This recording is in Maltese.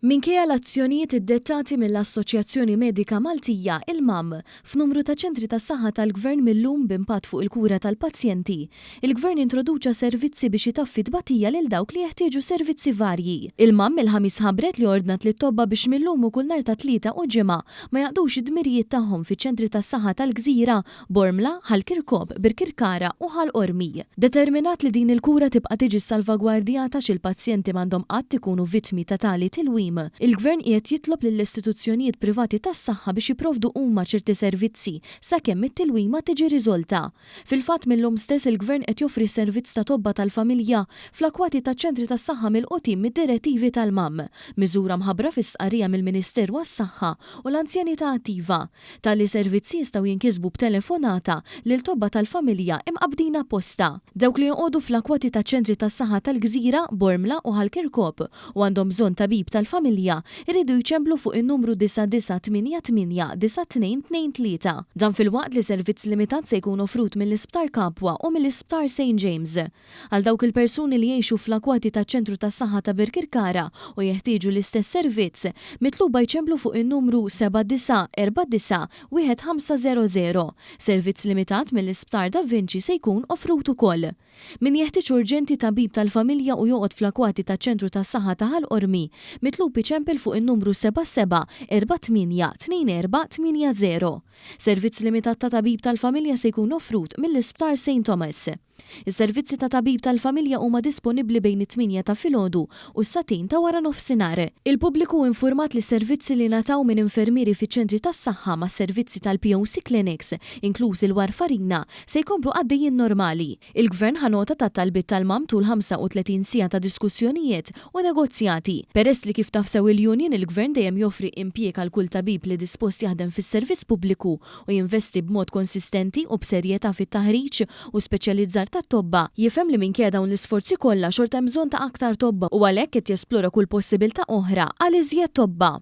Minkejja l-azzjonijiet iddettati mill-Assoċjazzjoni Medika Maltija il-MAM f'numru ta' ċentri tas-saħħa tal-Gvern millum b'impatt fuq il-kura tal-pazjenti, il-Gvern introduċa servizzi biex itaffi tbatija lil dawk li jeħtieġu servizzi varji. Il-MAM il-ħamis ħabbret li ordnat lit-tobba biex millum u kull nhar ta' tlieta u ġimgħa ma jaqdux id-dmirijiet tagħhom fiċ-ċentri tas-saħħa tal-Gżira, Bormla, Ħall-Kirkop, Birkirkara u Ħall-Qormi. Determinat li din il-kura tibqa' tiġi salvagwardjata x'il-pazjenti m'għandhom qatt ikunu vittmi ta' tali tilwim. Il-Gvern qiegħed jitlob lill-istituzzjonijiet privati tas-saħħa biex jipprovdu huma ċerti servizzi sakemm it-tilwima tiġi riżolta. Fil-fatt millum stess il-Gvern qed joffri servizz ta' tobba tal-familja fl-akwati taċ-ċentri tas-saħħa mill-qudiem mid-direttivi tal-MAM, miżura mħabbra fis-sqarrija mill-Ministeru għas-Saħħa u l-Anzjanità Attiva. Tali servizzi jistgħu jinkisbu b'telefonata lil tobba tal-familja imqabdin apposta. Dawk li joqogħdu fl-akwati taċ-ċentri tas-saħħa tal-Gżira, Bormla u Ħall-Kirkop u għandhom bżonn tabib tal-familja iridu jċemblu fuq in-numru 9988-9223. Dan fil-waqt li servizz limitat se jkun offrut mill-Isptar Kapwa u mill-Isptar St. James. Għal dawk il-persuni li jgħixu fl-akwati taċ-ċentru tas-saħħa ta' Birkirkara u jeħtieġu l-istess servizz, mitluba jċemblu fuq in-numru 7949-1500. Servizz limitat mill-Isptar Da Vinci se jkun offrut ukoll. Min jeħtieġ urġenti tabib tal-familja u joqgħod fl-akwati taċ-ċentru tas-saħħa ta' Ħall-Qormi mitlub iċempel fuq in-numru 77-48-24-80. Servizz limitat ta' tabib tal-familja se jkun offrut mill-Isptar St. Thomas. Is-servizzi ta' tabib tal-familja huma disponibbli bejn it-8 ta' filgħodu u s-satin ta' wara nofsinhar. Il-pubbliku infurmat li servizzi li nataw minn infermieri fiċ-ċentri tas-saħħa ma' servizzi tal-POC Clinics, inkluż il-warfarina, se jkomplu għaddejjin normali. Il-Gvern ħanota ta' talbiet tal-MAM tul 35 sija ta' diskussjonijiet u negozjati. Peress li kif tafsew il-Union il-Gvern dejjem joffri impjieg għal kull tabib li dispost jaħdem fis-servizz pubbliku u jinvesti b'mod konsistenti u b'serjetà fit-taħriġ u speċjalizzar tat-tobba, jifhem li minkejja dawn l-isforzi kollha xorta hemm bżonn ta' aktar tobba u għalhekk qed jesplora kull possibilità oħra għal iżjed tobba.